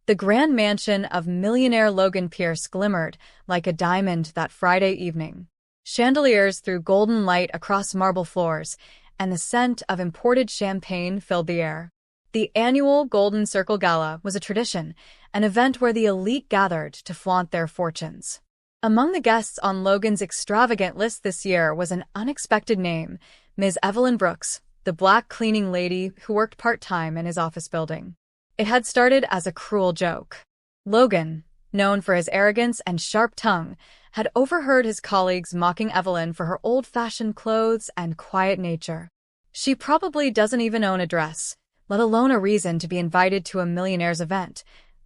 The grand mansion of millionaire Logan Pierce glimmered like a diamond that Friday evening. Chandeliers threw golden light across marble floors, and the scent of imported champagne filled the air. The annual Golden Circle Gala was a tradition, an event where the elite gathered to flaunt their fortunes. Among the guests on Logan's extravagant list this year was an unexpected name, Ms. Evelyn Brooks, the black cleaning lady who worked part-time in his office building. It had started as a cruel joke. Logan, known for his arrogance and sharp tongue, had overheard his colleagues mocking Evelyn for her old-fashioned clothes and quiet nature. She probably doesn't even own a dress, let alone a reason to be invited to a millionaire's event,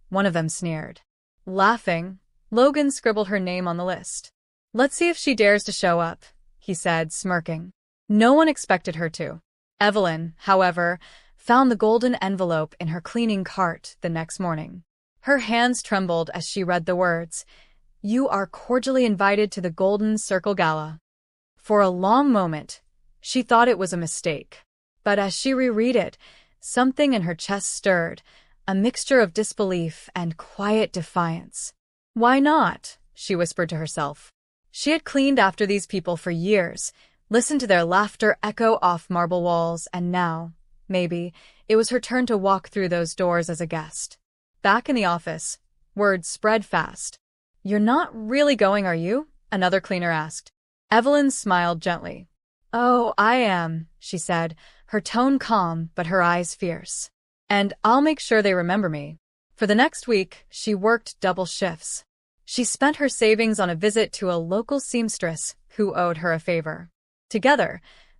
one of them sneered. Laughing, Logan scribbled her name on the list. Let's see if she dares to show up, he said, smirking. No one expected her to. Evelyn, however, found the golden envelope in her cleaning cart the next morning. Her hands trembled as she read the words, "You are cordially invited to the Golden Circle Gala." For a long moment, she thought it was a mistake. But as she reread it, something in her chest stirred, a mixture of disbelief and quiet defiance. Why not? She whispered to herself. She had cleaned after these people for years, listened to their laughter echo off marble walls, and now, maybe, it was her turn to walk through those doors as a guest. Back in the office, word spread fast. "You're not really going, are you?" another cleaner asked. Evelyn smiled gently. "Oh, I am," she said, her tone calm but her eyes fierce. "And I'll make sure they remember me." For the next week, she worked double shifts. She spent her savings on a visit to a local seamstress who owed her a favor. Together,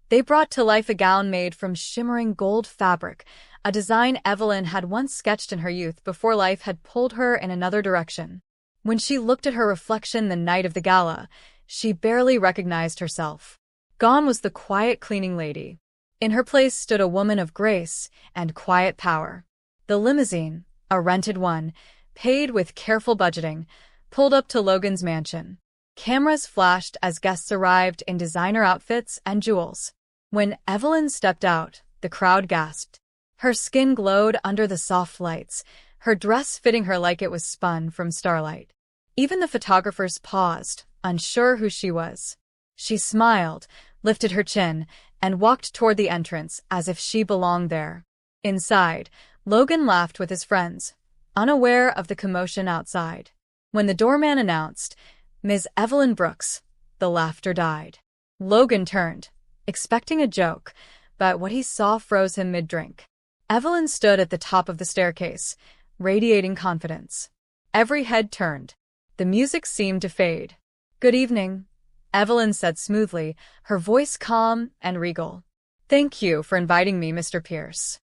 they brought to life a gown made from shimmering gold fabric, a design Evelyn had once sketched in her youth before life had pulled her in another direction. When she looked at her reflection the night of the gala, she barely recognized herself. Gone was the quiet cleaning lady. In her place stood a woman of grace and quiet power. The limousine, a rented one, paid with careful budgeting, pulled up to Logan's mansion. Cameras flashed as guests arrived in designer outfits and jewels. When Evelyn stepped out, the crowd gasped. Her skin glowed under the soft lights, her dress fitting her like it was spun from starlight. Even the photographers paused, unsure who she was. She smiled, lifted her chin, and walked toward the entrance as if she belonged there. Inside, Logan laughed with his friends, unaware of the commotion outside. When the doorman announced, "Ms. Evelyn Brooks," the laughter died. Logan turned, expecting a joke, but what he saw froze him mid-drink. Evelyn stood at the top of the staircase, radiating confidence. Every head turned. The music seemed to fade. "Good evening," Evelyn said smoothly, her voice calm and regal. "Thank you for inviting me, Mr. Pierce."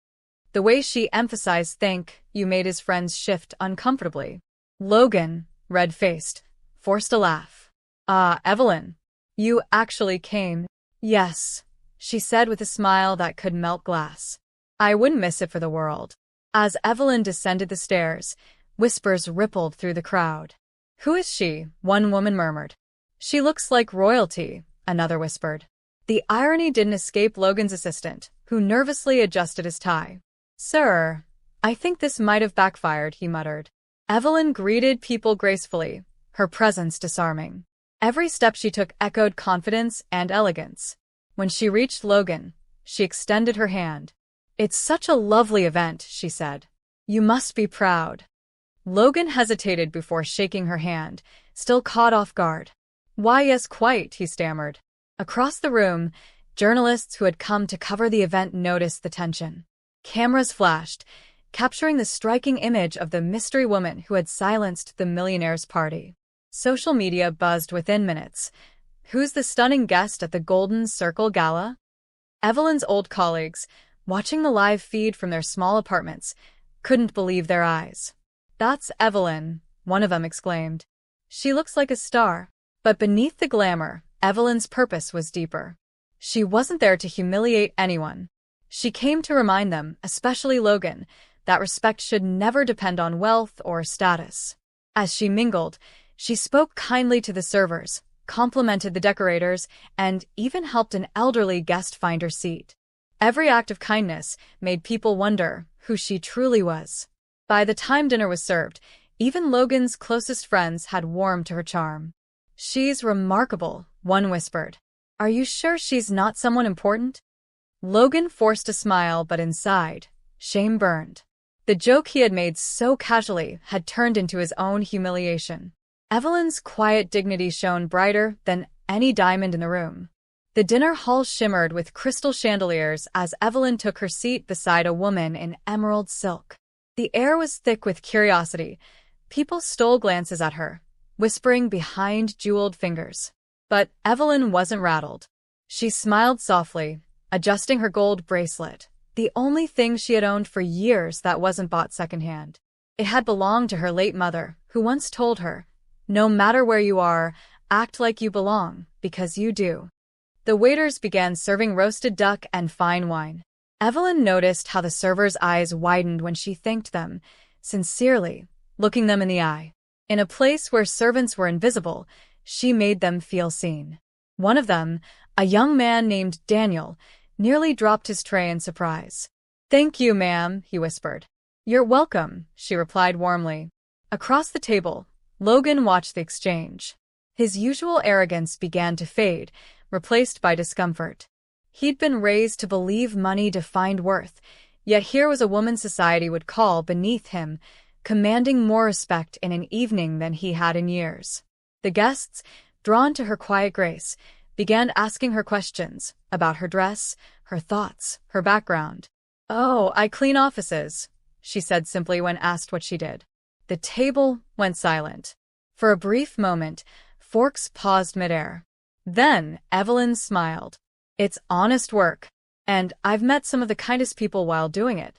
The way she emphasized "thank you" made his friends shift uncomfortably. Logan, red-faced, forced a laugh. "Ah, Evelyn, you actually came." "Yes," she said with a smile that could melt glass. "I wouldn't miss it for the world." As Evelyn descended the stairs, whispers rippled through the crowd. "Who is she?" one woman murmured. "She looks like royalty," another whispered. The irony didn't escape Logan's assistant, who nervously adjusted his tie. "Sir, I think this might have backfired," he muttered. Evelyn greeted people gracefully, her presence disarming. Every step she took echoed confidence and elegance. When she reached Logan, she extended her hand. "It's such a lovely event," she said. "You must be proud." Logan hesitated before shaking her hand, still caught off guard. "Why, yes, quite," he stammered. Across the room, journalists who had come to cover the event noticed the tension. Cameras flashed, capturing the striking image of the mystery woman who had silenced the millionaire's party. Social media buzzed within minutes. "Who's the stunning guest at the Golden Circle Gala?" Evelyn's old colleagues, watching the live feed from their small apartments, couldn't believe their eyes. "That's Evelyn," one of them exclaimed. "She looks like a star." But beneath the glamour, Evelyn's purpose was deeper. She wasn't there to humiliate anyone. She came to remind them, especially Logan, that respect should never depend on wealth or status. As she mingled, she spoke kindly to the servers, complimented the decorators, and even helped an elderly guest find her seat. Every act of kindness made people wonder who she truly was. By the time dinner was served, even Logan's closest friends had warmed to her charm. "She's remarkable," one whispered. "Are you sure she's not someone important?" Logan forced a smile, but inside, shame burned. The joke he had made so casually had turned into his own humiliation. Evelyn's quiet dignity shone brighter than any diamond in the room. The dinner hall shimmered with crystal chandeliers as Evelyn took her seat beside a woman in emerald silk. The air was thick with curiosity. People stole glances at her, whispering behind jeweled fingers. But Evelyn wasn't rattled. She smiled softly, adjusting her gold bracelet, the only thing she had owned for years that wasn't bought secondhand. It had belonged to her late mother, who once told her, "No matter where you are, act like you belong, because you do." The waiters began serving roasted duck and fine wine. Evelyn noticed how the servers' eyes widened when she thanked them, sincerely, looking them in the eye. In a place where servants were invisible, she made them feel seen. One of them, a young man named Daniel, nearly dropped his tray in surprise. "Thank you, ma'am," he whispered. "You're welcome," she replied warmly. Across the table, Logan watched the exchange. His usual arrogance began to fade, replaced by discomfort. He'd been raised to believe money defined worth, yet here was a woman society would call beneath him, commanding more respect in an evening than he had in years. The guests, drawn to her quiet grace, began asking her questions about her dress, her thoughts, her background. "Oh, I clean offices," she said simply when asked what she did. The table went silent. For a brief moment, forks paused midair. Then Evelyn smiled. "It's honest work, and I've met some of the kindest people while doing it."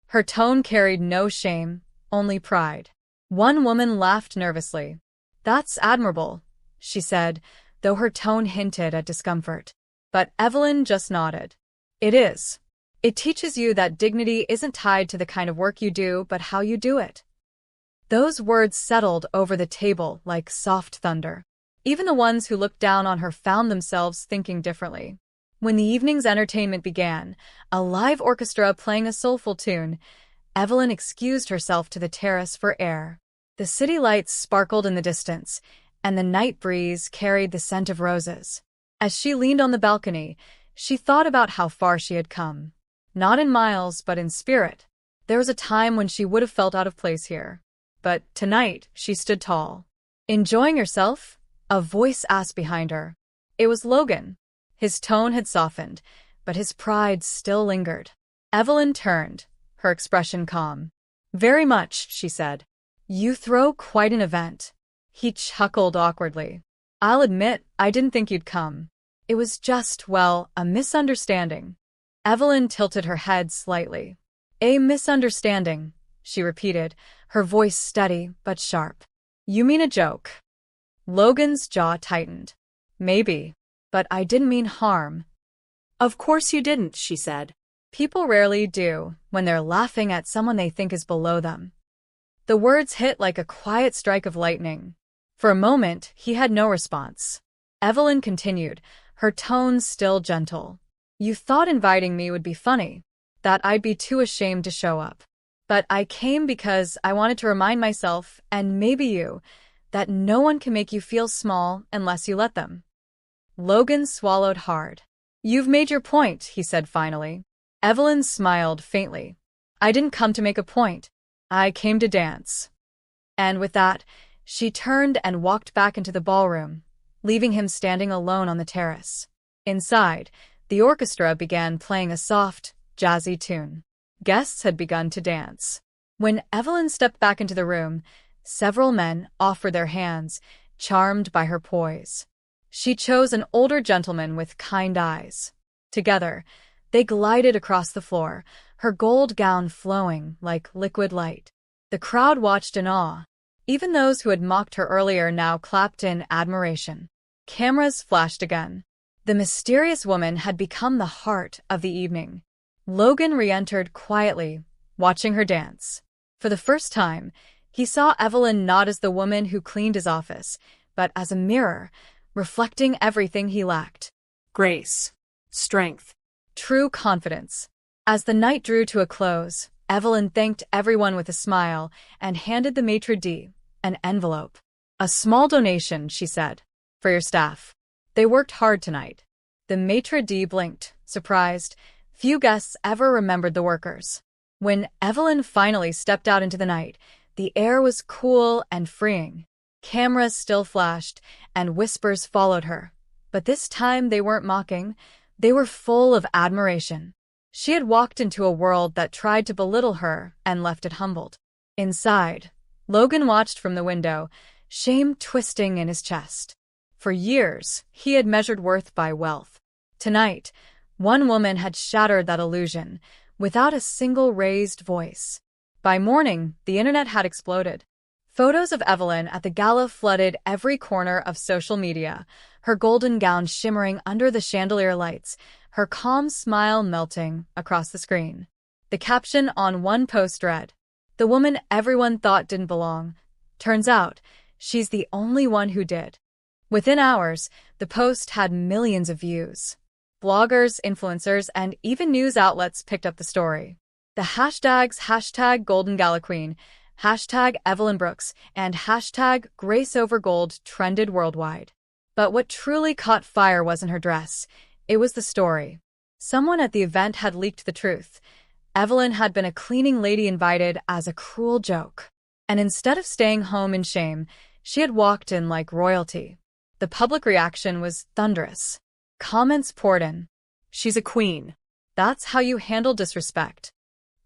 Her tone carried no shame, only pride. One woman laughed nervously. "That's admirable," she said, though her tone hinted at discomfort. But Evelyn just nodded. "It is. It teaches you that dignity isn't tied to the kind of work you do, but how you do it." Those words settled over the table like soft thunder. Even the ones who looked down on her found themselves thinking differently. When the evening's entertainment began, a live orchestra playing a soulful tune, Evelyn excused herself to the terrace for air. The city lights sparkled in the distance, and the night breeze carried the scent of roses. As she leaned on the balcony, she thought about how far she had come. Not in miles, but in spirit. There was a time when she would have felt out of place here. But tonight, she stood tall. "Enjoying yourself?" a voice asked behind her. It was Logan. His tone had softened, but his pride still lingered. Evelyn turned, her expression calm. "Very much," she said. "You throw quite an event." He chuckled awkwardly. "I'll admit, I didn't think you'd come. It was just, well, a misunderstanding." Evelyn tilted her head slightly. "A misunderstanding," she repeated, her voice steady but sharp. "You mean a joke?" Logan's jaw tightened. "Maybe. But I didn't mean harm." "Of course you didn't," she said. People rarely do when they're laughing at someone they think is below them. The words hit like a quiet strike of lightning. For a moment, he had no response. Evelyn continued, her tone still gentle. "You thought inviting me would be funny, that I'd be too ashamed to show up. But I came because I wanted to remind myself, and maybe you, that no one can make you feel small unless you let them." Logan swallowed hard. "You've made your point," he said finally. Evelyn smiled faintly. "I didn't come to make a point. I came to dance." And with that, she turned and walked back into the ballroom, leaving him standing alone on the terrace. Inside, the orchestra began playing a soft, jazzy tune. Guests had begun to dance. When Evelyn stepped back into the room, several men offered their hands, charmed by her poise. She chose an older gentleman with kind eyes. Together, they glided across the floor, her gold gown flowing like liquid light. The crowd watched in awe. Even those who had mocked her earlier now clapped in admiration. Cameras flashed again. The mysterious woman had become the heart of the evening. Logan re-entered quietly, watching her dance. For the first time, he saw Evelyn not as the woman who cleaned his office, but as a mirror, reflecting everything he lacked. Grace, strength, true confidence. As the night drew to a close, Evelyn thanked everyone with a smile and handed the maitre d' an envelope. "A small donation," she said, "for your staff. They worked hard tonight." The maitre d' blinked, surprised. Few guests ever remembered the workers. When Evelyn finally stepped out into the night, the air was cool and freeing. Cameras still flashed, and whispers followed her. But this time they weren't mocking. They were full of admiration. She had walked into a world that tried to belittle her and left it humbled. Inside, Logan watched from the window, shame twisting in his chest. For years, he had measured worth by wealth. Tonight, one woman had shattered that illusion, without a single raised voice. By morning, the internet had exploded. Photos of Evelyn at the gala flooded every corner of social media, her golden gown shimmering under the chandelier lights, her calm smile melting across the screen. The caption on one post read, "The woman everyone thought didn't belong. Turns out, she's the only one who did." Within hours, the post had millions of views. Bloggers, influencers, and even news outlets picked up the story. The hashtags #GoldenGalaQueen, #EvelynBrooks, and #GraceOverGold trended worldwide. But what truly caught fire wasn't her dress. It was the story. Someone at the event had leaked the truth. Evelyn had been a cleaning lady invited as a cruel joke. And instead of staying home in shame, she had walked in like royalty. The public reaction was thunderous. Comments poured in. "She's a queen. That's how you handle disrespect.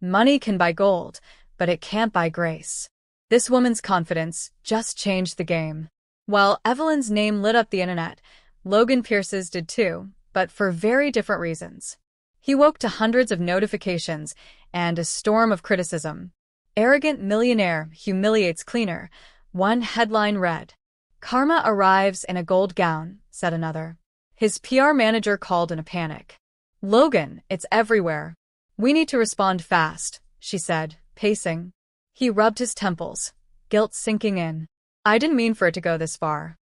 Money can buy gold, but it can't buy grace." This woman's confidence just changed the game. While Evelyn's name lit up the internet, Logan Pierce's did too, but for very different reasons. He woke to hundreds of notifications and a storm of criticism. "Arrogant millionaire humiliates cleaner," one headline read. "Karma arrives in a gold gown," said another. His PR manager called in a panic. "Logan, it's everywhere. We need to respond fast," she said, pacing. He rubbed his temples, guilt sinking in. "I didn't mean for it to go this far."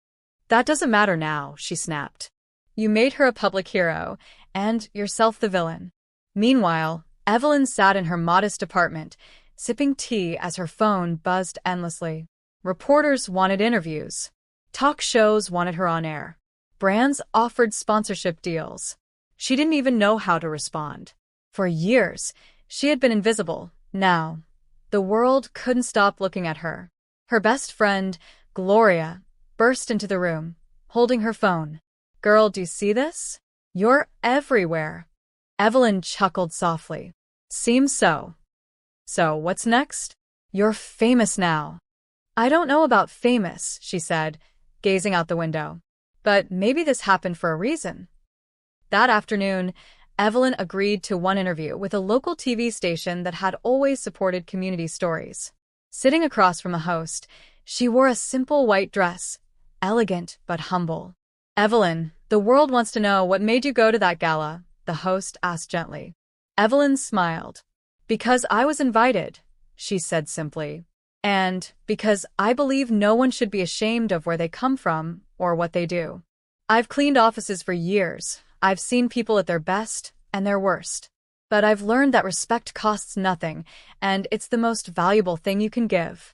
"That doesn't matter now," she snapped. "You made her a public hero, and yourself the villain." Meanwhile, Evelyn sat in her modest apartment, sipping tea as her phone buzzed endlessly. Reporters wanted interviews. Talk shows wanted her on air. Brands offered sponsorship deals. She didn't even know how to respond. For years, she had been invisible. Now, the world couldn't stop looking at her. Her best friend, Gloria, burst into the room, holding her phone. "Girl, do you see this? You're everywhere." Evelyn chuckled softly. "Seems so." "So, what's next?" "You're famous now." "I don't know about famous," she said, gazing out the window. "But maybe this happened for a reason." That afternoon, Evelyn agreed to one interview with a local TV station that had always supported community stories. Sitting across from a host, she wore a simple white dress, elegant but humble. "Evelyn, the world wants to know what made you go to that gala," the host asked gently. Evelyn smiled. "Because I was invited," she said simply. "And because I believe no one should be ashamed of where they come from or what they do. I've cleaned offices for years. I've seen people at their best and their worst. But I've learned that respect costs nothing, and it's the most valuable thing you can give."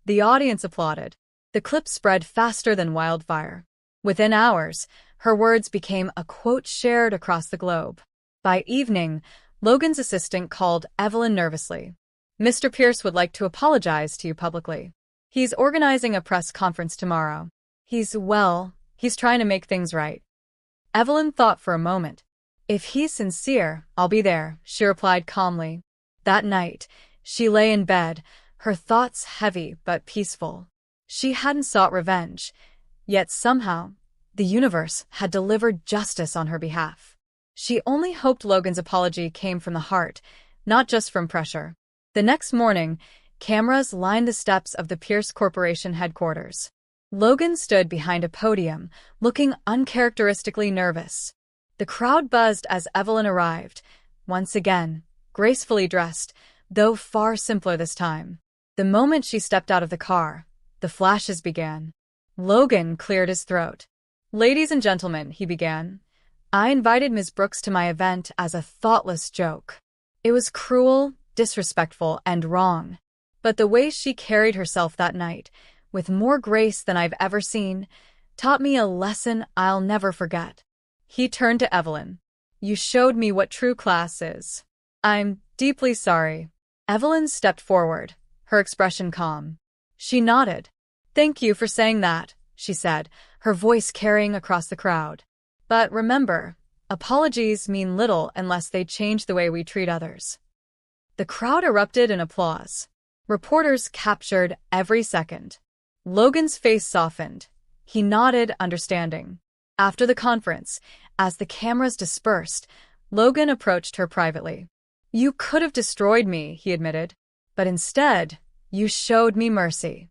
The audience applauded. The clip spread faster than wildfire. Within hours, her words became a quote shared across the globe. By evening, Logan's assistant called Evelyn nervously. "Mr. Pierce would like to apologize to you publicly. He's organizing a press conference tomorrow. He's trying to make things right." Evelyn thought for a moment. "If he's sincere, I'll be there," she replied calmly. That night, she lay in bed, her thoughts heavy but peaceful. She hadn't sought revenge, yet somehow, the universe had delivered justice on her behalf. She only hoped Logan's apology came from the heart, not just from pressure. The next morning, cameras lined the steps of the Pierce Corporation headquarters. Logan stood behind a podium, looking uncharacteristically nervous. The crowd buzzed as Evelyn arrived, once again, gracefully dressed, though far simpler this time. The moment she stepped out of the car, the flashes began. Logan cleared his throat. "Ladies and gentlemen," he began, "I invited Ms. Brooks to my event as a thoughtless joke. It was cruel, disrespectful, and wrong. But the way she carried herself that night, with more grace than I've ever seen, taught me a lesson I'll never forget. He turned to Evelyn. You showed me what true class is. I'm deeply sorry. Evelyn stepped forward, her expression calm. She nodded. Thank you for saying that, she said, her voice carrying across the crowd. But remember, apologies mean little unless they change the way we treat others. The crowd erupted in applause. Reporters captured every second. Logan's face softened. He nodded, understanding. After the conference, as the cameras dispersed, Logan approached her privately. You could have destroyed me, he admitted, but instead, you showed me mercy.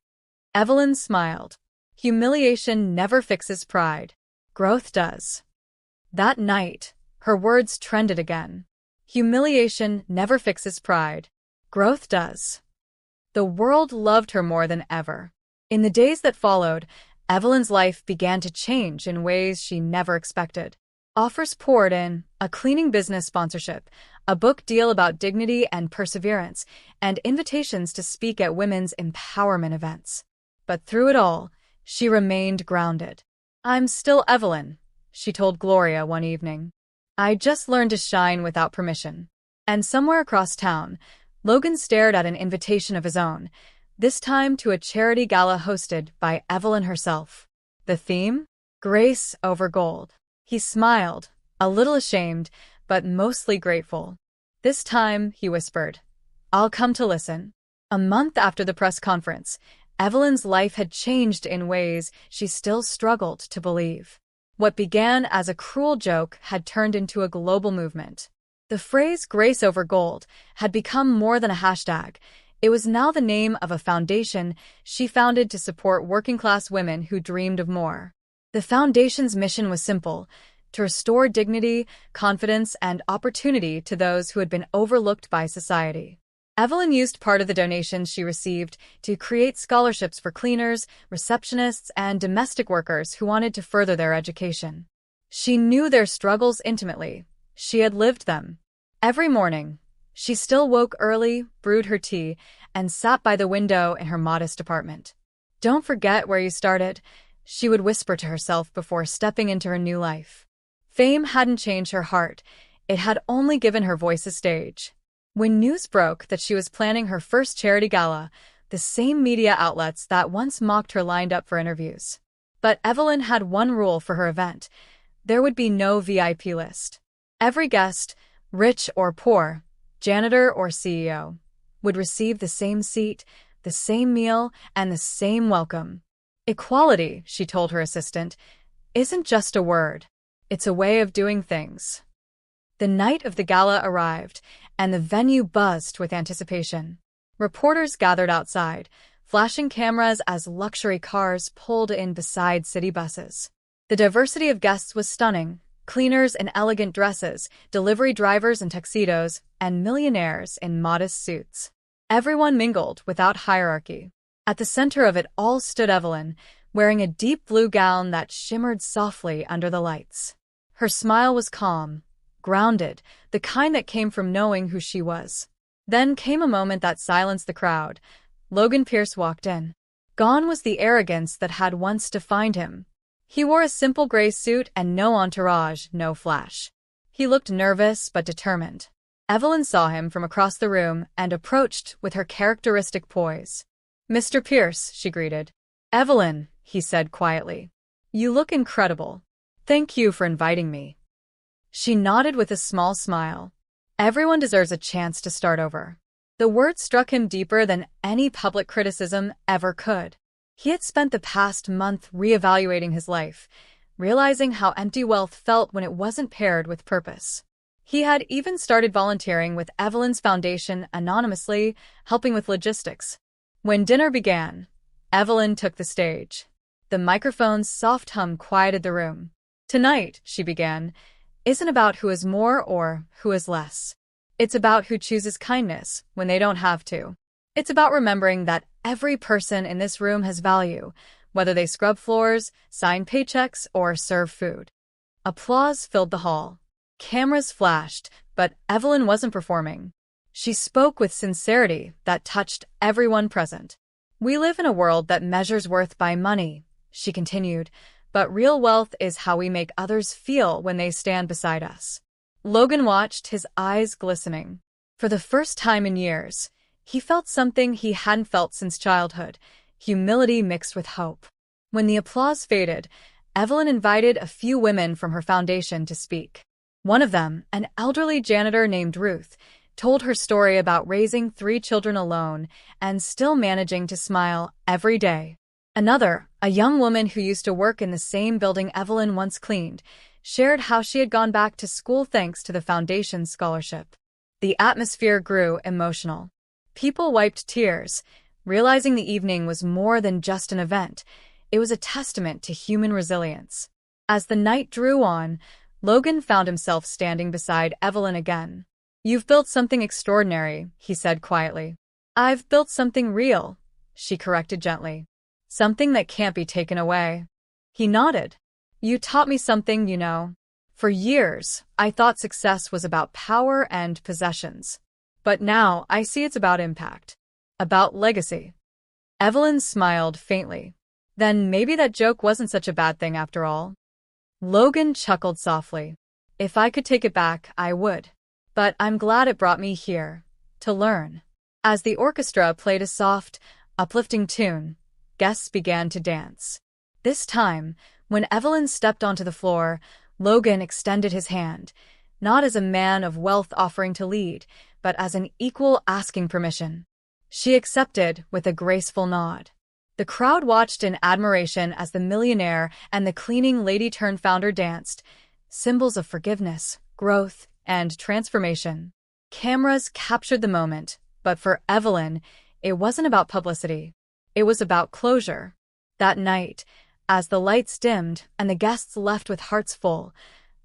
Evelyn smiled. Humiliation never fixes pride. Growth does. That night, her words trended again. Humiliation never fixes pride. Growth does. The world loved her more than ever. In the days that followed, Evelyn's life began to change in ways she never expected. Offers poured in, a cleaning business sponsorship, a book deal about dignity and perseverance, and invitations to speak at women's empowerment events. But through it all, she remained grounded. I'm still Evelyn, she told Gloria one evening. I just learned to shine without permission. And somewhere across town, Logan stared at an invitation of his own, this time to a charity gala hosted by Evelyn herself. The theme? Grace over gold. He smiled, a little ashamed, but mostly grateful. This time, he whispered, I'll come to listen. A month after the press conference, Evelyn's life had changed in ways she still struggled to believe. What began as a cruel joke had turned into a global movement. The phrase grace over gold had become more than a hashtag. It was now the name of a foundation she founded to support working-class women who dreamed of more. The foundation's mission was simple: to restore dignity, confidence, and opportunity to those who had been overlooked by society. Evelyn used part of the donations she received to create scholarships for cleaners, receptionists, and domestic workers who wanted to further their education. She knew their struggles intimately. She had lived them. Every morning, she still woke early, brewed her tea, and sat by the window in her modest apartment. Don't forget where you started, she would whisper to herself before stepping into her new life. Fame hadn't changed her heart. It had only given her voice a stage. When news broke that she was planning her first charity gala, the same media outlets that once mocked her lined up for interviews. But Evelyn had one rule for her event: there would be no VIP list. Every guest, rich or poor, janitor or CEO, would receive the same seat, the same meal, and the same welcome. Equality, she told her assistant, isn't just a word. It's a way of doing things. The night of the gala arrived, and the venue buzzed with anticipation. Reporters gathered outside, flashing cameras as luxury cars pulled in beside city buses. The diversity of guests was stunning: cleaners in elegant dresses, delivery drivers in tuxedos, and millionaires in modest suits. Everyone mingled without hierarchy. At the center of it all stood Evelyn, wearing a deep blue gown that shimmered softly under the lights. Her smile was calm, grounded, the kind that came from knowing who she was. Then came a moment that silenced the crowd. Logan Pierce walked in. Gone was the arrogance that had once defined him. He wore a simple gray suit and no entourage, no flash. He looked nervous but determined. Evelyn saw him from across the room and approached with her characteristic poise. Mr. Pierce, she greeted. Evelyn, he said quietly. You look incredible. Thank you for inviting me. She nodded with a small smile. Everyone deserves a chance to start over. The words struck him deeper than any public criticism ever could. He had spent the past month reevaluating his life, realizing how empty wealth felt when it wasn't paired with purpose. He had even started volunteering with Evelyn's foundation anonymously, helping with logistics. When dinner began, Evelyn took the stage. The microphone's soft hum quieted the room. Tonight, she began, isn't about who is more or who is less. It's about who chooses kindness when they don't have to. It's about remembering that every person in this room has value, whether they scrub floors, sign paychecks, or serve food. Applause filled the hall. Cameras flashed, but Evelyn wasn't performing. She spoke with sincerity that touched everyone present. "We live in a world that measures worth by money," she continued, "but real wealth is how we make others feel when they stand beside us." Logan watched, his eyes glistening. For the first time in years, he felt something he hadn't felt since childhood, humility mixed with hope. When the applause faded, Evelyn invited a few women from her foundation to speak. One of them, an elderly janitor named Ruth, told her story about raising 3 children alone and still managing to smile every day. Another, a young woman who used to work in the same building Evelyn once cleaned, shared how she had gone back to school thanks to the foundation's scholarship. The atmosphere grew emotional. People wiped tears, realizing the evening was more than just an event. It was a testament to human resilience. As the night drew on, Logan found himself standing beside Evelyn again. "You've built something extraordinary," he said quietly. "I've built something real," she corrected gently. "Something that can't be taken away." He nodded. "You taught me something, you know. For years, I thought success was about power and possessions. But now I see it's about impact. About legacy." Evelyn smiled faintly. "Then maybe that joke wasn't such a bad thing after all." Logan chuckled softly. "If I could take it back, I would. But I'm glad it brought me here, to learn." As the orchestra played a soft, uplifting tune, guests began to dance. This time, when Evelyn stepped onto the floor, Logan extended his hand, not as a man of wealth offering to lead, but as an equal asking permission. She accepted with a graceful nod. The crowd watched in admiration as the millionaire and the cleaning lady-turned-founder danced, symbols of forgiveness, growth, and transformation. Cameras captured the moment, but for Evelyn, it wasn't about publicity. It was about closure. That night, as the lights dimmed and the guests left with hearts full,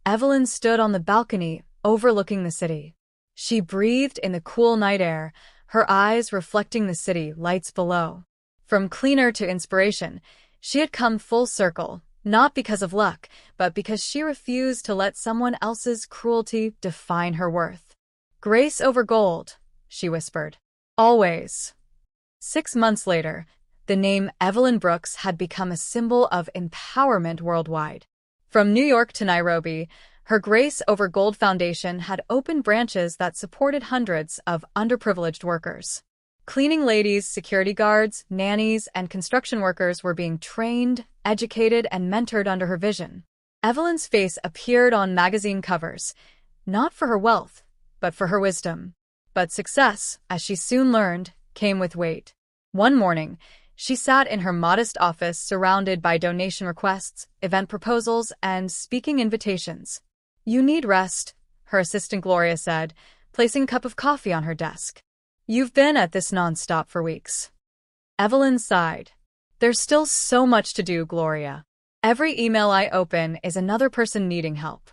Evelyn stood on the balcony overlooking the city. She breathed in the cool night air, her eyes reflecting the city lights below. From cleaner to inspiration, she had come full circle, not because of luck, but because she refused to let someone else's cruelty define her worth. "Grace over gold," she whispered. "Always." 6 months later, the name Evelyn Brooks had become a symbol of empowerment worldwide. From New York to Nairobi, her Grace Over Gold Foundation had opened branches that supported hundreds of underprivileged workers. Cleaning ladies, security guards, nannies, and construction workers were being trained, educated, and mentored under her vision. Evelyn's face appeared on magazine covers, not for her wealth, but for her wisdom. But success, as she soon learned, came with weight. One morning, she sat in her modest office surrounded by donation requests, event proposals, and speaking invitations. "You need rest," her assistant Gloria said, placing a cup of coffee on her desk. "You've been at this nonstop for weeks." Evelyn sighed. "There's still so much to do, Gloria. Every email I open is another person needing help."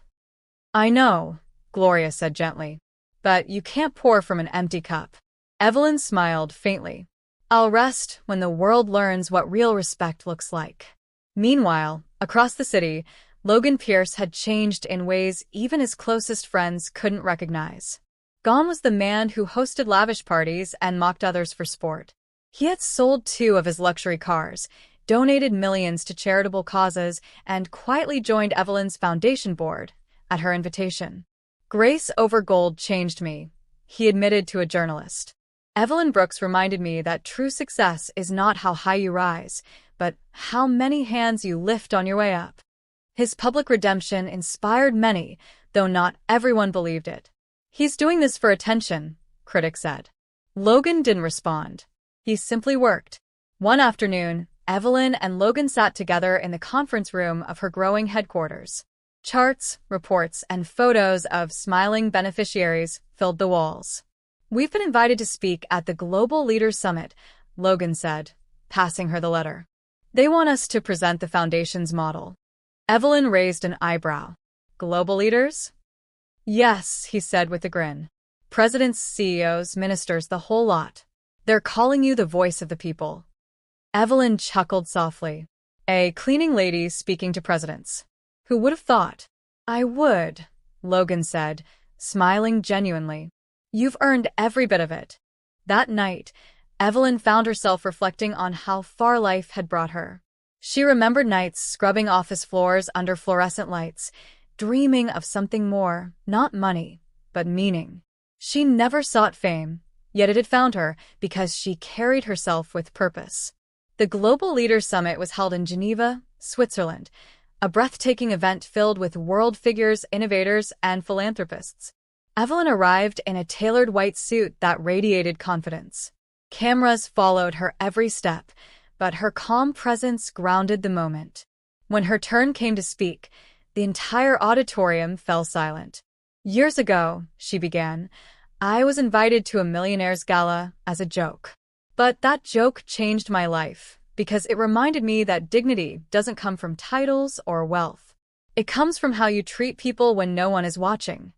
"I know," Gloria said gently. "But you can't pour from an empty cup." Evelyn smiled faintly. "I'll rest when the world learns what real respect looks like." Meanwhile, across the city, Logan Pierce had changed in ways even his closest friends couldn't recognize. Gone was the man who hosted lavish parties and mocked others for sport. He had sold 2 of his luxury cars, donated millions to charitable causes, and quietly joined Evelyn's foundation board, at her invitation. "Grace over gold changed me," he admitted to a journalist. "Evelyn Brooks reminded me that true success is not how high you rise, but how many hands you lift on your way up." His public redemption inspired many, though not everyone believed it. "He's doing this for attention," critics said. Logan didn't respond. He simply worked. One afternoon, Evelyn and Logan sat together in the conference room of her growing headquarters. Charts, reports, and photos of smiling beneficiaries filled the walls. "We've been invited to speak at the Global Leaders Summit," Logan said, passing her the letter. "They want us to present the foundation's model." Evelyn raised an eyebrow. "Global leaders?" "Yes," he said with a grin. "Presidents, CEOs, ministers, the whole lot. They're calling you the voice of the people." Evelyn chuckled softly. A cleaning lady speaking to presidents. Who would have thought? "I would," Logan said, smiling genuinely. You've earned every bit of it. That night, Evelyn found herself reflecting on how far life had brought her. She remembered nights scrubbing office floors under fluorescent lights, dreaming of something more, not money, but meaning. She never sought fame, yet it had found her because she carried herself with purpose. The Global Leaders Summit was held in Geneva, Switzerland, a breathtaking event filled with world figures, innovators, and philanthropists. Evelyn arrived in a tailored white suit that radiated confidence. Cameras followed her every step, but her calm presence grounded the moment. When her turn came to speak, the entire auditorium fell silent. "Years ago," she began, "I was invited to a Millionaire's gala as a joke. But that joke changed my life because it reminded me that dignity doesn't come from titles or wealth. It comes from how you treat people when no one is watching."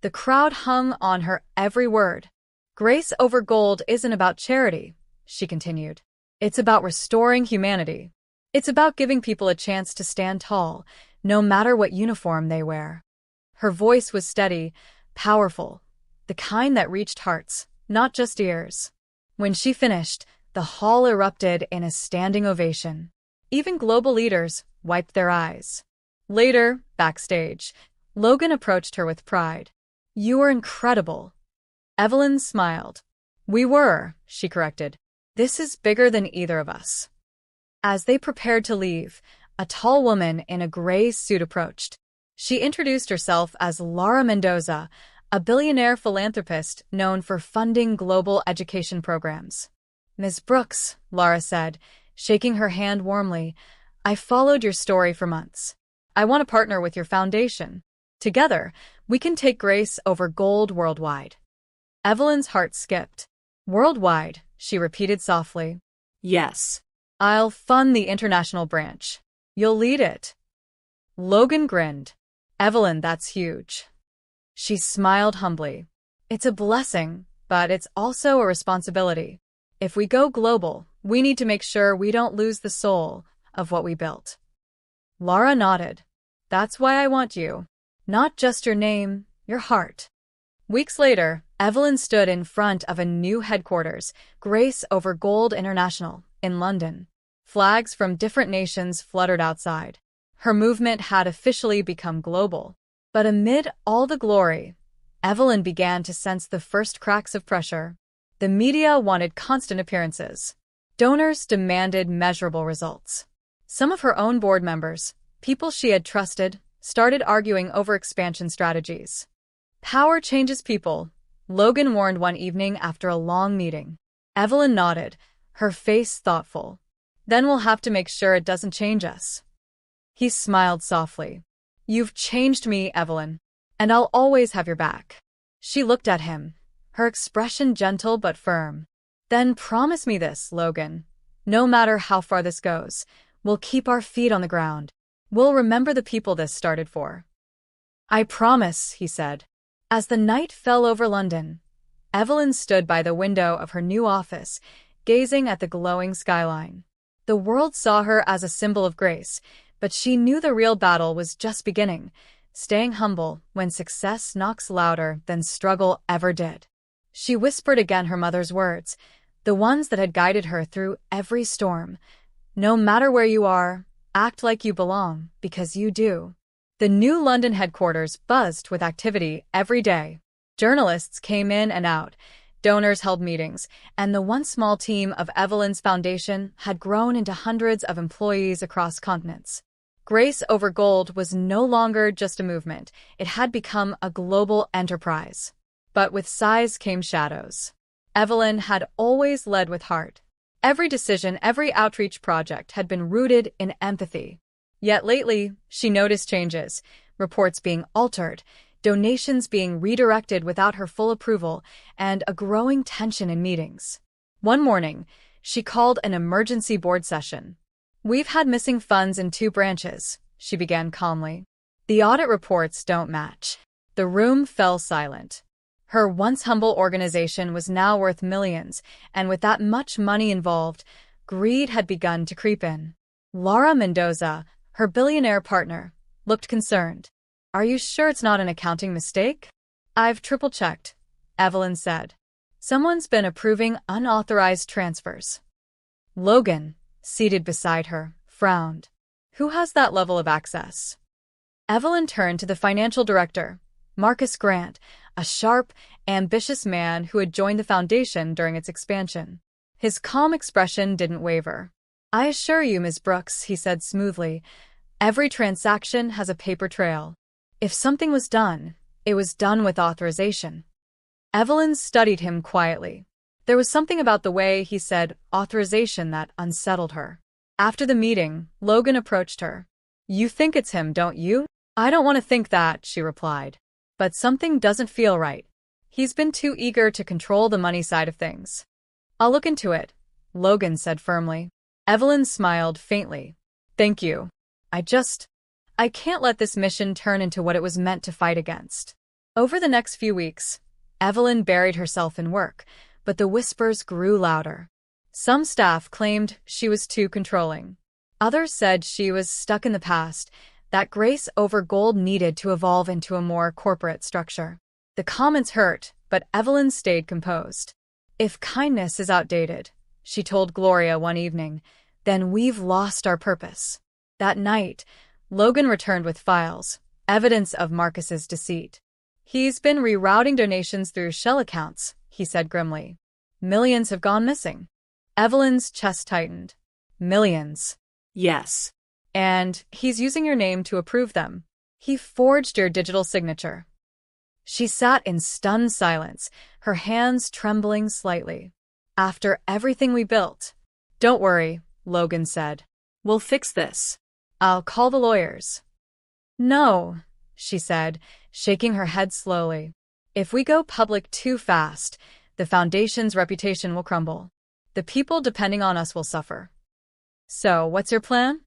The crowd hung on her every word. "Grace over gold isn't about charity," she continued. "It's about restoring humanity. It's about giving people a chance to stand tall, no matter what uniform they wear." Her voice was steady, powerful, the kind that reached hearts, not just ears. When she finished, the hall erupted in a standing ovation. Even global leaders wiped their eyes. Later, backstage, Logan approached her with pride. "You were incredible." Evelyn smiled. "We were," she corrected. "This is bigger than either of us." As they prepared to leave, a tall woman in a gray suit approached. She introduced herself as Laura Mendoza, a billionaire philanthropist known for funding global education programs. "Ms. Brooks," Laura said, shaking her hand warmly, "I followed your story for months. I want to partner with your foundation. Together, we can take grace over gold worldwide." Evelyn's heart skipped. "Worldwide," she repeated softly. "Yes. I'll fund the international branch. You'll lead it." Logan grinned. "Evelyn, that's huge." She smiled humbly. "It's a blessing, but it's also a responsibility. If we go global, we need to make sure we don't lose the soul of what we built." Laura nodded. "That's why I want you. Not just your name, your heart." Weeks later, Evelyn stood in front of a new headquarters, Grace over Gold International, in London. Flags from different nations fluttered outside. Her movement had officially become global. But amid all the glory, Evelyn began to sense the first cracks of pressure. The media wanted constant appearances. Donors demanded measurable results. Some of her own board members, people she had trusted, started arguing over expansion strategies. "Power changes people," Logan warned one evening after a long meeting. Evelyn nodded, her face thoughtful. "Then we'll have to make sure it doesn't change us." He smiled softly. "You've changed me, Evelyn, and I'll always have your back." She looked at him, her expression gentle but firm. "Then promise me this, Logan. No matter how far this goes, we'll keep our feet on the ground. We'll remember the people this started for." "I promise," he said. As the night fell over London, Evelyn stood by the window of her new office, gazing at the glowing skyline. The world saw her as a symbol of grace, but she knew the real battle was just beginning, staying humble when success knocks louder than struggle ever did. She whispered again her mother's words, the ones that had guided her through every storm. "No matter where you are, act like you belong, because you do." The new London headquarters buzzed with activity every day. Journalists came in and out, donors held meetings, and the once small team of Evelyn's foundation had grown into hundreds of employees across continents. Grace over Gold was no longer just a movement, it had become a global enterprise. But with size came shadows. Evelyn had always led with heart. Every decision, every outreach project had been rooted in empathy. Yet lately, she noticed changes, reports being altered, donations being redirected without her full approval, and a growing tension in meetings. One morning, she called an emergency board session. "We've had missing funds in 2 branches," she began calmly. "The audit reports don't match." The room fell silent. Her once humble organization was now worth millions, and with that much money involved, greed had begun to creep in. Laura Mendoza, her billionaire partner, looked concerned. "Are you sure it's not an accounting mistake?" "I've triple-checked," Evelyn said. Someone's been approving unauthorized transfers. Logan, seated beside her, frowned. Who has that level of access? Evelyn turned to the financial director, Marcus Grant, a sharp, ambitious man who had joined the foundation during its expansion. His calm expression didn't waver. I assure you, Ms. Brooks, he said smoothly, every transaction has a paper trail. If something was done, it was done with authorization. Evelyn studied him quietly. There was something about the way he said authorization that unsettled her. After the meeting, Logan approached her. You think it's him, don't you? I don't want to think that, she replied. But something doesn't feel right. He's been too eager to control the money side of things. I'll look into it, Logan said firmly. Evelyn smiled faintly. Thank you. I can't let this mission turn into what it was meant to fight against. Over the next few weeks, Evelyn buried herself in work, but the whispers grew louder. Some staff claimed she was too controlling. Others said she was stuck in the past, that grace over gold needed to evolve into a more corporate structure. The comments hurt, but Evelyn stayed composed. If kindness is outdated, she told Gloria one evening, then we've lost our purpose. That night, Logan returned with files, evidence of Marcus's deceit. He's been rerouting donations through shell accounts, he said grimly. Millions have gone missing. Evelyn's chest tightened. Millions. Yes. And he's using your name to approve them. He forged your digital signature. She sat in stunned silence, her hands trembling slightly. After everything we built. Don't worry, Logan said. We'll fix this. I'll call the lawyers. No, she said, shaking her head slowly. If we go public too fast, the foundation's reputation will crumble. The people depending on us will suffer. So, what's your plan?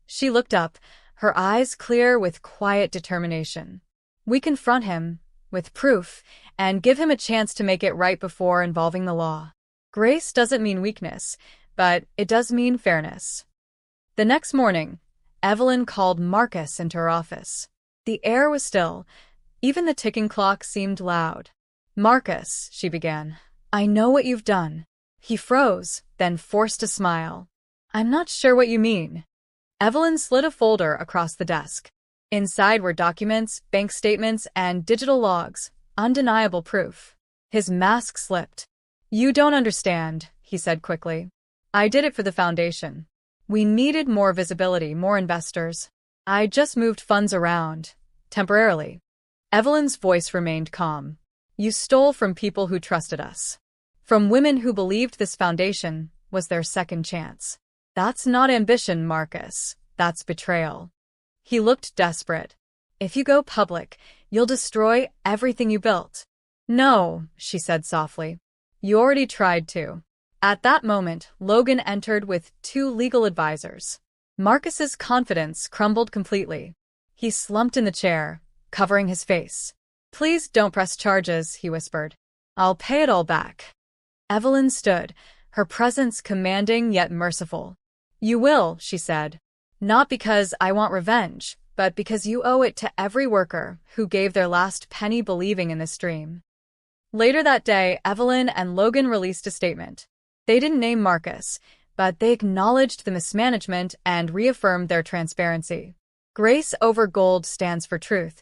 She looked up, her eyes clear with quiet determination. We confront him, with proof, and give him a chance to make it right before involving the law. Grace doesn't mean weakness, but it does mean fairness. The next morning, Evelyn called Marcus into her office. The air was still. Even the ticking clock seemed loud. Marcus, she began, I know what you've done. He froze, then forced a smile. I'm not sure what you mean. Evelyn slid a folder across the desk. Inside were documents, bank statements, and digital logs, undeniable proof. His mask slipped. You don't understand, he said quickly. I did it for the foundation. We needed more visibility, more investors. I just moved funds around, temporarily. Evelyn's voice remained calm. You stole from people who trusted us. From women who believed this foundation was their second chance. That's not ambition, Marcus. That's betrayal. He looked desperate. If you go public, you'll destroy everything you built. No, she said softly. You already tried to. At that moment, Logan entered with 2 legal advisors. Marcus's confidence crumbled completely. He slumped in the chair, covering his face. Please don't press charges, he whispered. I'll pay it all back. Evelyn stood, her presence commanding yet merciful. You will, she said. Not because I want revenge, but because you owe it to every worker who gave their last penny believing in this dream. Later that day, Evelyn and Logan released a statement. They didn't name Marcus, but they acknowledged the mismanagement and reaffirmed their transparency. Grace over gold stands for truth,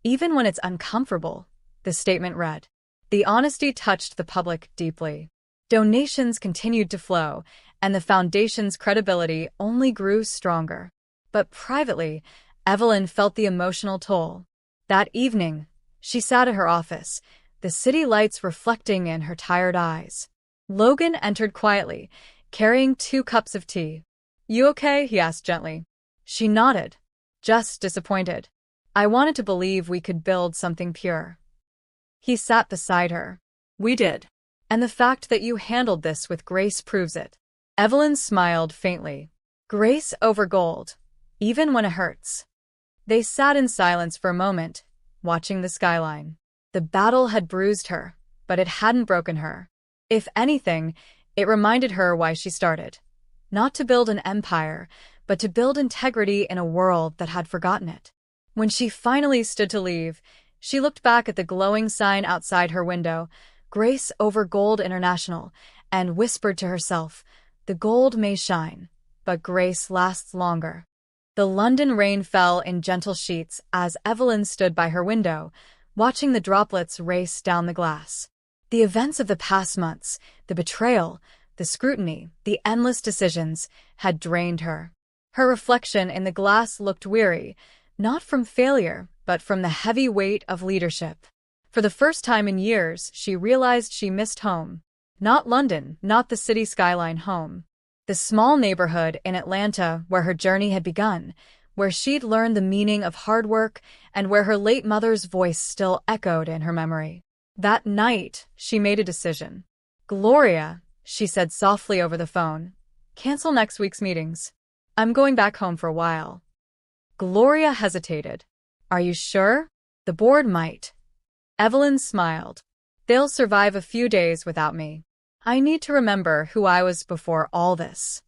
even when it's uncomfortable, the statement read. The honesty touched the public deeply. Donations continued to flow, and the foundation's credibility only grew stronger. But privately, Evelyn felt the emotional toll. That evening, she sat at her office, the city lights reflecting in her tired eyes. Logan entered quietly, carrying 2 cups of tea. You okay? He asked gently. She nodded. Just disappointed. I wanted to believe we could build something pure. He sat beside her. We did. And the fact that you handled this with grace proves it. Evelyn smiled faintly. Grace over gold, even when it hurts. They sat in silence for a moment, watching the skyline. The battle had bruised her, but it hadn't broken her. If anything, it reminded her why she started. Not to build an empire, but to build integrity in a world that had forgotten it. When she finally stood to leave, She looked back at the glowing sign outside her window, Grace over Gold International, and whispered to herself, "The gold may shine, but grace lasts longer." The London rain fell in gentle sheets as Evelyn stood by her window, watching the droplets race down the glass. The events of the past months, the betrayal, the scrutiny, the endless decisions, had drained her. Her reflection in the glass looked weary, not from failure, but from the heavy weight of leadership. For the first time in years, she realized she missed home. Not London, not the city skyline home. The small neighborhood in Atlanta where her journey had begun, where she'd learned the meaning of hard work, and where her late mother's voice still echoed in her memory. That night, she made a decision. "Gloria," she said softly over the phone, "cancel next week's meetings. I'm going back home for a while." Gloria hesitated. "Are you sure? The board might." Evelyn smiled. "They'll survive a few days without me. I need to remember who I was before all this."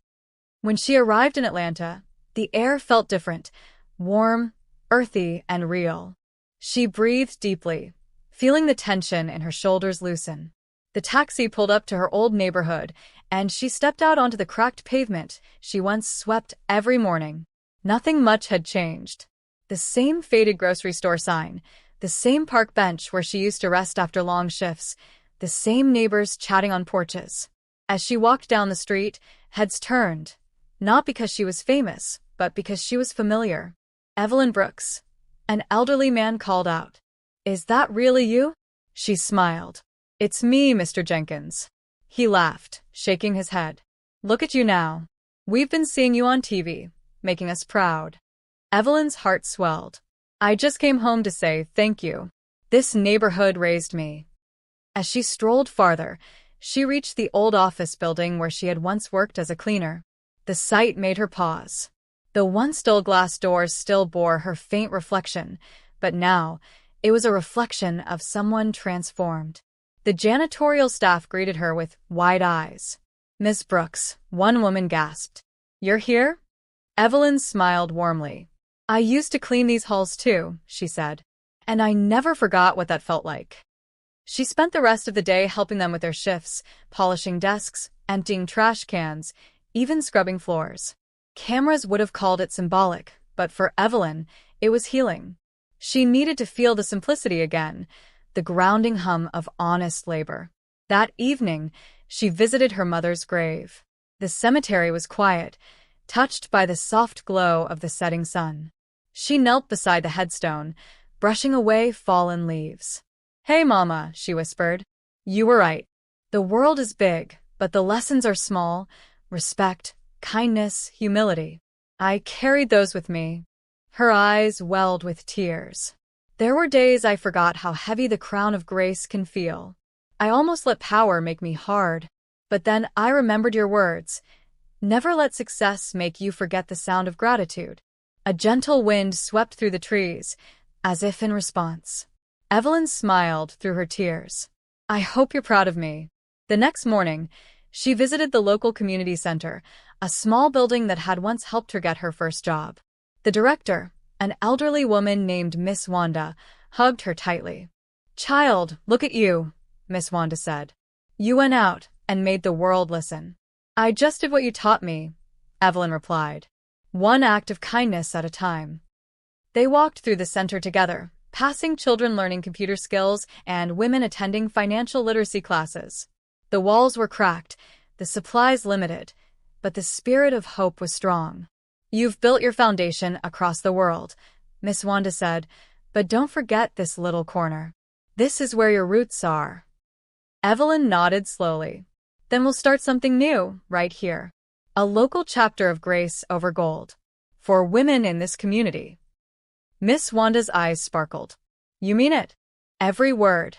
When she arrived in Atlanta, the air felt different, warm, earthy, and real. She breathed deeply, feeling the tension in her shoulders loosen. The taxi pulled up to her old neighborhood, and she stepped out onto the cracked pavement she once swept every morning. Nothing much had changed. The same faded grocery store sign, the same park bench where she used to rest after long shifts, the same neighbors chatting on porches. As she walked down the street, heads turned, not because she was famous, but because she was familiar. "Evelyn Brooks." An elderly man called out. "Is that really you?" She smiled. "It's me, Mr. Jenkins." He laughed, shaking his head. "Look at you now. We've been seeing you on TV, making us proud." Evelyn's heart swelled. "I just came home to say thank you. This neighborhood raised me." As she strolled farther, she reached the old office building where she had once worked as a cleaner. The sight made her pause. The once dull glass doors still bore her faint reflection, but now it was a reflection of someone transformed. The janitorial staff greeted her with wide eyes. "Miss Brooks," one woman gasped. "You're here?" Evelyn smiled warmly. "I used to clean these halls too," she said, "and I never forgot what that felt like." She spent the rest of the day helping them with their shifts, polishing desks, emptying trash cans, even scrubbing floors. Cameras would have called it symbolic, but for Evelyn, it was healing. She needed to feel the simplicity again, the grounding hum of honest labor. That evening, she visited her mother's grave. The cemetery was quiet, touched by the soft glow of the setting sun. She knelt beside the headstone, brushing away fallen leaves. "Hey, Mama," she whispered. "You were right. The world is big, but the lessons are small. Respect, kindness, humility. I carried those with me." Her eyes welled with tears. "There were days I forgot how heavy the crown of grace can feel. I almost let power make me hard. But then I remembered your words. Never let success make you forget the sound of gratitude." A gentle wind swept through the trees, as if in response. Evelyn smiled through her tears. "I hope you're proud of me." The next morning, she visited the local community center, a small building that had once helped her get her first job. The director, an elderly woman named Miss Wanda, hugged her tightly. "Child, look at you," Miss Wanda said. "You went out and made the world listen." "I just did what you taught me," Evelyn replied. "One act of kindness at a time." They walked through the center together, passing children learning computer skills and women attending financial literacy classes. The walls were cracked, the supplies limited, but the spirit of hope was strong. "You've built your foundation across the world," Miss Wanda said, "but don't forget this little corner. This is where your roots are." Evelyn nodded slowly. "Then we'll start something new, right here. A local chapter of Grace over Gold. For women in this community." Miss Wanda's eyes sparkled. "You mean it?" "Every word."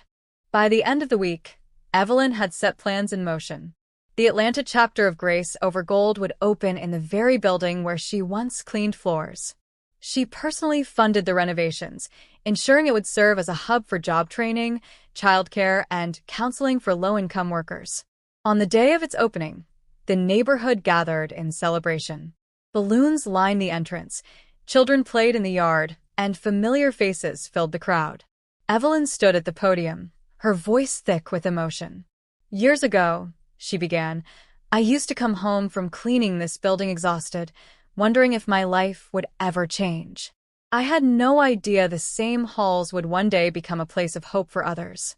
By the end of the week, Evelyn had set plans in motion. The Atlanta chapter of Grace over Gold would open in the very building where she once cleaned floors. She personally funded the renovations, ensuring it would serve as a hub for job training, childcare, and counseling for low-income workers. On the day of its opening, the neighborhood gathered in celebration. Balloons lined the entrance, children played in the yard, and familiar faces filled the crowd. Evelyn stood at the podium, her voice thick with emotion. "Years ago," she began, "I used to come home from cleaning this building exhausted, wondering if my life would ever change. I had no idea the same halls would one day become a place of hope for others."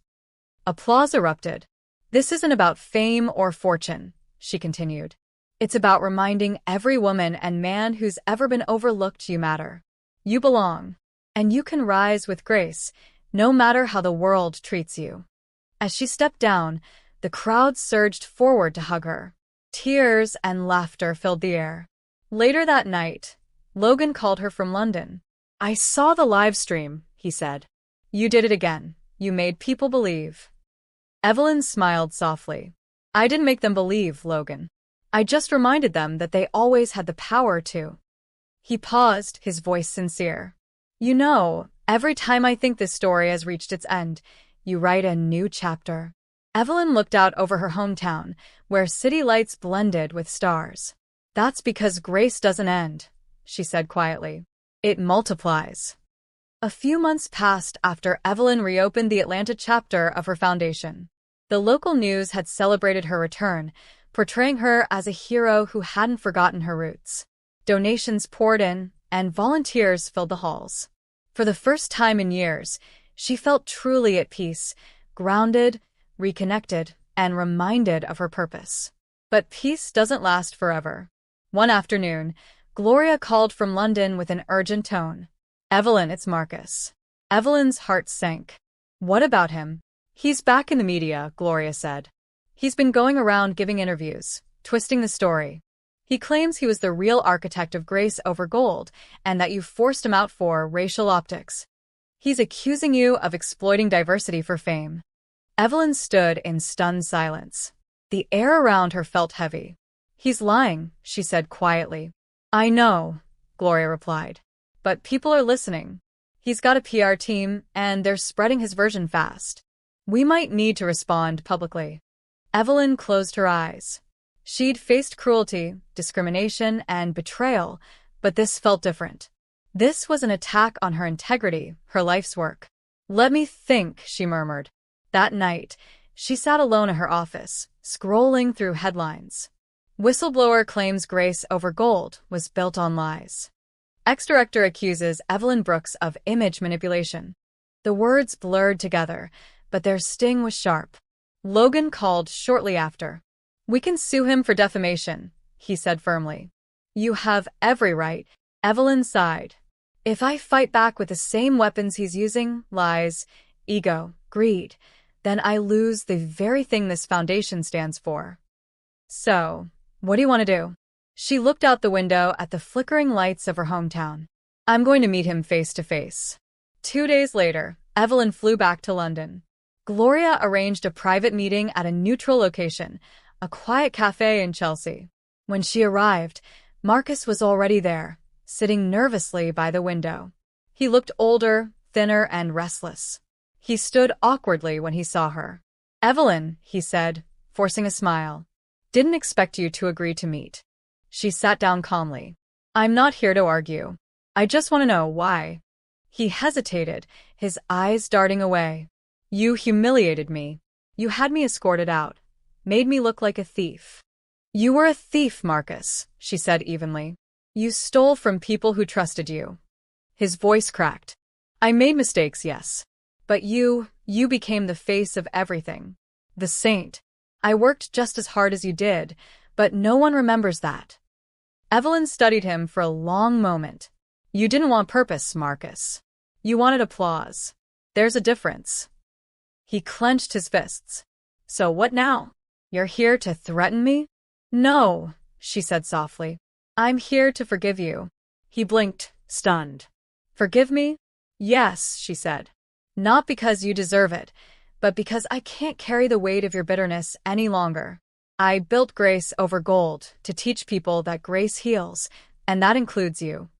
Applause erupted. "This isn't about fame or fortune," she continued. "It's about reminding every woman and man who's ever been overlooked you matter. You belong, and you can rise with grace, no matter how the world treats you." As she stepped down, the crowd surged forward to hug her. Tears and laughter filled the air. Later that night, Logan called her from London. "I saw the live stream," he said. "You did it again. You made people believe." Evelyn smiled softly. "I didn't make them believe, Logan. I just reminded them that they always had the power to." He paused, his voice sincere. "You know, every time I think this story has reached its end, you write a new chapter." Evelyn looked out over her hometown, where city lights blended with stars. "That's because grace doesn't end," she said quietly. "It multiplies." A few months passed after Evelyn reopened the Atlanta chapter of her foundation. The local news had celebrated her return, portraying her as a hero who hadn't forgotten her roots. Donations poured in, and volunteers filled the halls. For the first time in years, she felt truly at peace, grounded, reconnected, and reminded of her purpose. But peace doesn't last forever. One afternoon, Gloria called from London with an urgent tone. "Evelyn, it's Marcus." Evelyn's heart sank. "What about him?" "He's back in the media," Gloria said. "He's been going around giving interviews, twisting the story. He claims he was the real architect of grace over gold and that you forced him out for racial optics. He's accusing you of exploiting diversity for fame." Evelyn stood in stunned silence. The air around her felt heavy. "He's lying," she said quietly. "I know," Gloria replied. "But people are listening. He's got a PR team, and they're spreading his version fast. We might need to respond publicly." Evelyn closed her eyes. She'd faced cruelty, discrimination, and betrayal, but this felt different. This was an attack on her integrity, her life's work. "Let me think," she murmured. That night, she sat alone in her office, scrolling through headlines. Whistleblower claims grace over gold was built on lies. Ex-director accuses Evelyn Brooks of image manipulation. The words blurred together, but their sting was sharp. Logan called shortly after. "We can sue him for defamation," he said firmly. "You have every right," Evelyn sighed. "If I fight back with the same weapons he's using, lies, ego, greed, then I lose the very thing this foundation stands for. So, what do you want to do?" She looked out the window at the flickering lights of her hometown. "I'm going to meet him face to face." 2 days later, Evelyn flew back to London. Gloria arranged a private meeting at a neutral location, a quiet cafe in Chelsea. When she arrived, Marcus was already there, sitting nervously by the window. He looked older, thinner, and restless. He stood awkwardly when he saw her. "Evelyn," he said, forcing a smile. "Didn't expect you to agree to meet." She sat down calmly. "I'm not here to argue. I just want to know why." He hesitated, his eyes darting away. "You humiliated me. You had me escorted out. Made me look like a thief." "You were a thief, Marcus," she said evenly. "You stole from people who trusted you." His voice cracked. "I made mistakes, yes. But you became the face of everything. The saint. I worked just as hard as you did, but no one remembers that." Evelyn studied him for a long moment. "You didn't want purpose, Marcus. You wanted applause. There's a difference." He clenched his fists. "So what now? You're here to threaten me?" "No," she said softly. "I'm here to forgive you." He blinked, stunned. "Forgive me?" "Yes," she said. "Not because you deserve it, but because I can't carry the weight of your bitterness any longer. I built grace over gold to teach people that grace heals, and that includes you."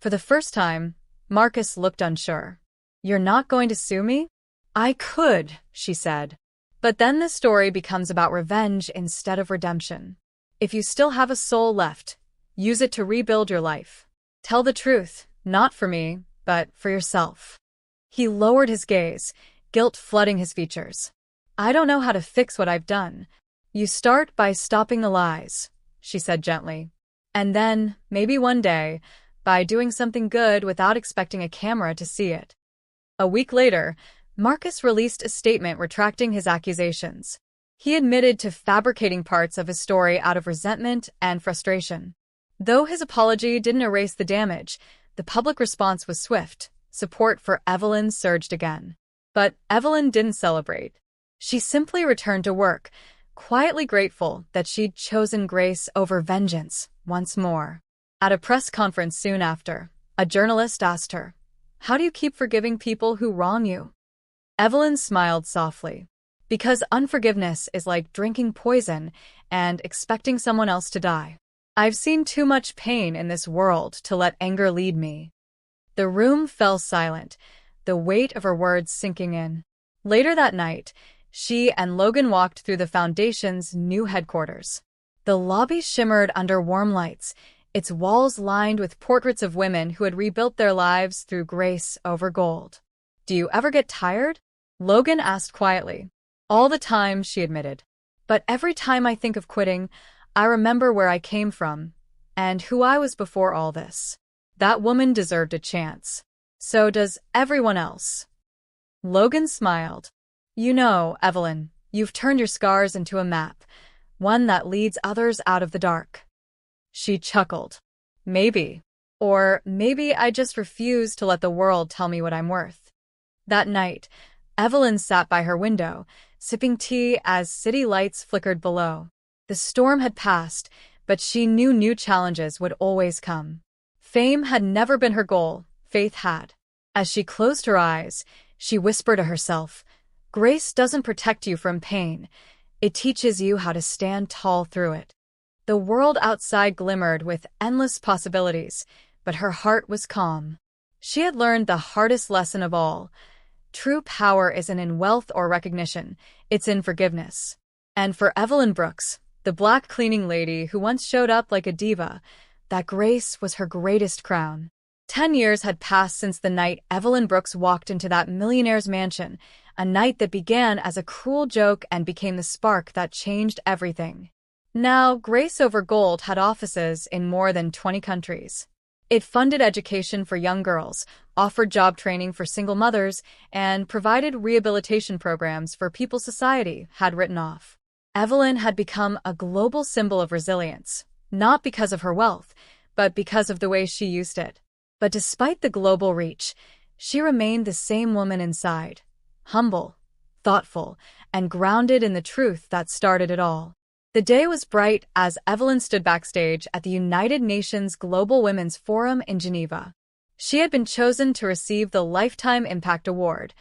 For the first time, Marcus looked unsure. "You're not going to sue me?" "I could," she said. "But then the story becomes about revenge instead of redemption. If you still have a soul left, use it to rebuild your life. Tell the truth, not for me, but for yourself." He lowered his gaze, guilt flooding his features. I don't know how to fix what I've done. You start by stopping the lies, she said gently. And then, maybe one day, by doing something good without expecting a camera to see it. A week later, Marcus released a statement retracting his accusations. He admitted to fabricating parts of his story out of resentment and frustration. Though his apology didn't erase the damage, the public response was swift. Support for Evelyn surged again. But Evelyn didn't celebrate. She simply returned to work, quietly grateful that she'd chosen grace over vengeance once more. At a press conference soon after, a journalist asked her, "How do you keep forgiving people who wrong you?" Evelyn smiled softly. Because unforgiveness is like drinking poison and expecting someone else to die. I've seen too much pain in this world to let anger lead me. The room fell silent, the weight of her words sinking in. Later that night, she and Logan walked through the Foundation's new headquarters. The lobby shimmered under warm lights, its walls lined with portraits of women who had rebuilt their lives through grace over gold. "Do you ever get tired?" Logan asked quietly. "All the time," she admitted. "But every time I think of quitting, I remember where I came from and who I was before all this. That woman deserved a chance. So does everyone else." Logan smiled. "You know, Evelyn, you've turned your scars into a map, one that leads others out of the dark." She chuckled. "Maybe. Or maybe I just refuse to let the world tell me what I'm worth." That night, Evelyn sat by her window, sipping tea as city lights flickered below. The storm had passed, but she knew new challenges would always come. Fame had never been her goal, faith had. As she closed her eyes, she whispered to herself, "Grace doesn't protect you from pain. It teaches you how to stand tall through it." The world outside glimmered with endless possibilities, but her heart was calm. She had learned the hardest lesson of all. True power isn't in wealth or recognition, it's in forgiveness. And for Evelyn Brooks, the black cleaning lady who once showed up like a diva, that grace was her greatest crown. 10 years had passed since the night Evelyn Brooks walked into that millionaire's mansion, a night that began as a cruel joke and became the spark that changed everything. Now, Grace Over Gold had offices in more than 20 countries. It funded education for young girls, offered job training for single mothers, and provided rehabilitation programs for people society had written off. Evelyn had become a global symbol of resilience, not because of her wealth, but because of the way she used it. But despite the global reach, she remained the same woman inside, humble, thoughtful, and grounded in the truth that started it all. The day was bright as Evelyn stood backstage at the United Nations Global Women's Forum in Geneva. She had been chosen to receive the Lifetime Impact Award,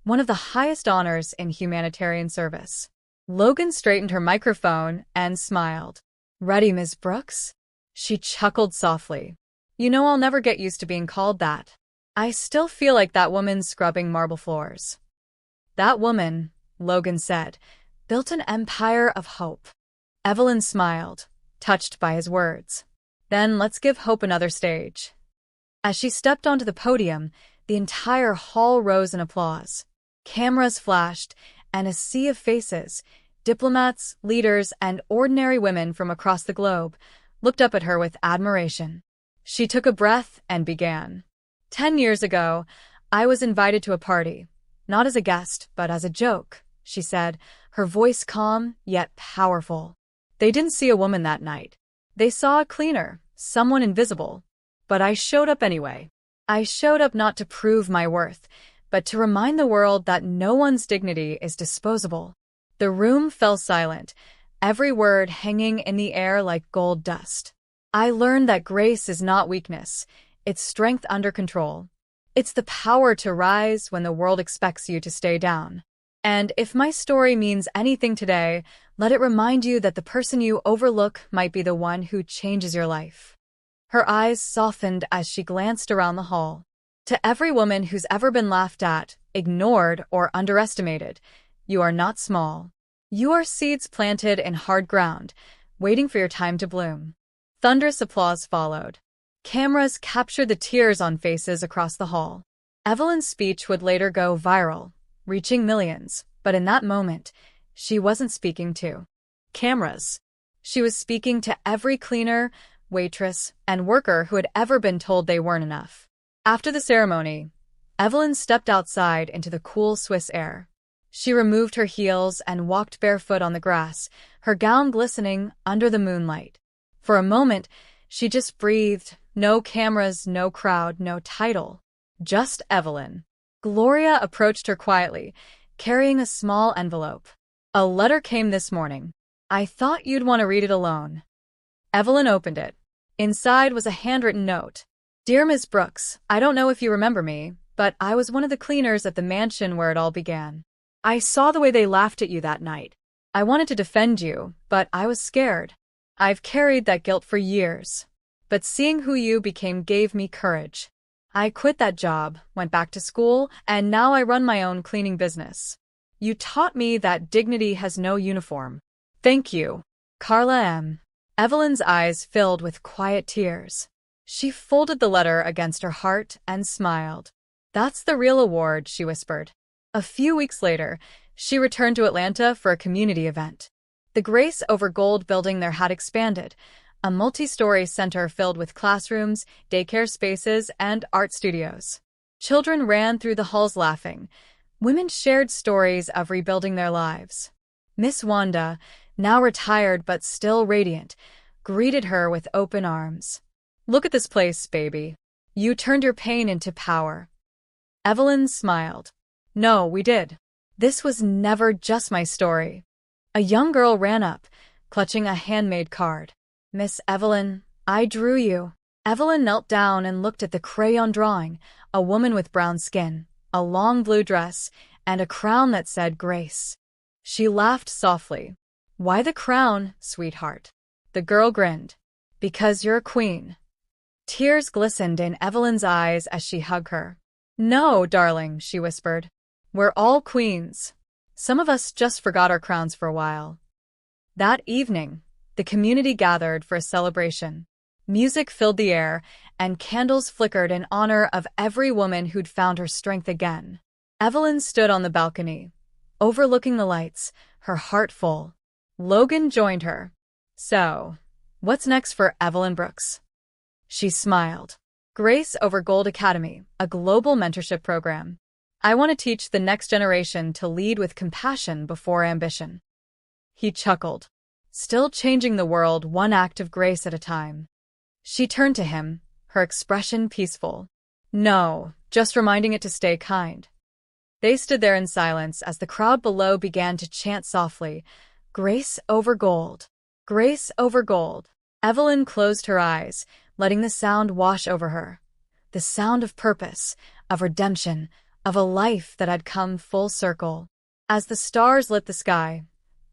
one of the highest honors in humanitarian service. Logan straightened her microphone and smiled. "Ready, Ms. Brooks?" She chuckled softly. "You know I'll never get used to being called that. I still feel like that woman scrubbing marble floors." "That woman," Logan said, "built an empire of hope." Evelyn smiled, touched by his words. "Then let's give hope another stage." As she stepped onto the podium, the entire hall rose in applause. Cameras flashed, and a sea of faces, diplomats, leaders, and ordinary women from across the globe, looked up at her with admiration. She took a breath and began. 10 years ago, I was invited to a party, not as a guest, but as a joke," she said, her voice calm yet powerful. "They didn't see a woman that night. They saw a cleaner, someone invisible. But I showed up anyway. I showed up not to prove my worth, but to remind the world that no one's dignity is disposable." The room fell silent, every word hanging in the air like gold dust. "I learned that grace is not weakness, it's strength under control. It's the power to rise when the world expects you to stay down. And if my story means anything today, let it remind you that the person you overlook might be the one who changes your life." Her eyes softened as she glanced around the hall. To every woman who's ever been laughed at, ignored, or underestimated, you are not small. You are seeds planted in hard ground, waiting for your time to bloom. Thunderous applause followed. Cameras captured the tears on faces across the hall. Evelyn's speech would later go viral, reaching millions, but in that moment, she wasn't speaking to cameras. She was speaking to every cleaner, waitress, and worker who had ever been told they weren't enough. After the ceremony, Evelyn stepped outside into the cool Swiss air. She removed her heels and walked barefoot on the grass, her gown glistening under the moonlight. For a moment, she just breathed. No cameras, no crowd, no title. Just Evelyn. Gloria approached her quietly, carrying a small envelope. A letter came this morning. I thought you'd want to read it alone. Evelyn opened it. Inside was a handwritten note. Dear Miss Brooks, I don't know if you remember me, but I was one of the cleaners at the mansion where it all began. I saw the way they laughed at you that night. I wanted to defend you, but I was scared. I've carried that guilt for years. But seeing who you became gave me courage. I quit that job, went back to school, and now I run my own cleaning business. You taught me that dignity has no uniform. Thank you. Carla M. Evelyn's eyes filled with quiet tears. She folded the letter against her heart and smiled. That's the real award, she whispered. A few weeks later, she returned to Atlanta for a community event. The Grace over Gold building there had expanded, a multi-story center filled with classrooms, daycare spaces, and art studios. Children ran through the halls laughing. Women shared stories of rebuilding their lives. Miss Wanda, now retired but still radiant, greeted her with open arms. Look at this place, baby. You turned your pain into power. Evelyn smiled. No, we did. This was never just my story. A young girl ran up, clutching a handmade card. Miss Evelyn, I drew you. Evelyn knelt down and looked at the crayon drawing, a woman with brown skin, a long blue dress, and a crown that said Grace. She laughed softly. Why the crown, sweetheart? The girl grinned. Because you're a queen. Tears glistened in Evelyn's eyes as she hugged her. No, darling, she whispered. We're all queens. Some of us just forgot our crowns for a while. That evening, the community gathered for a celebration. Music filled the air, and candles flickered in honor of every woman who'd found her strength again. Evelyn stood on the balcony, overlooking the lights, her heart full. Logan joined her. So, what's next for Evelyn Brooks? She smiled. Grace over Gold Academy, a global mentorship program. I want to teach the next generation to lead with compassion before ambition. He chuckled. Still changing the world one act of grace at a time. She turned to him, her expression peaceful. No, just reminding it to stay kind. They stood there in silence as the crowd below began to chant softly, Grace over gold. Grace over gold. Evelyn closed her eyes, letting the sound wash over her. The sound of purpose, of redemption, of a life that had come full circle. As the stars lit the sky,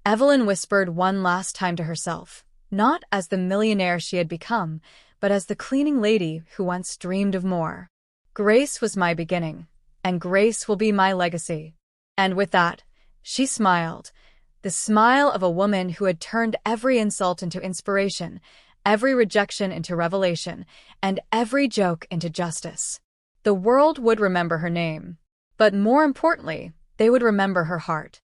Evelyn whispered one last time to herself, not as the millionaire she had become, but as the cleaning lady who once dreamed of more. Grace was my beginning, and grace will be my legacy. And with that, she smiled, the smile of a woman who had turned every insult into inspiration, every rejection into revelation, and every joke into justice. The world would remember her name, but more importantly, they would remember her heart.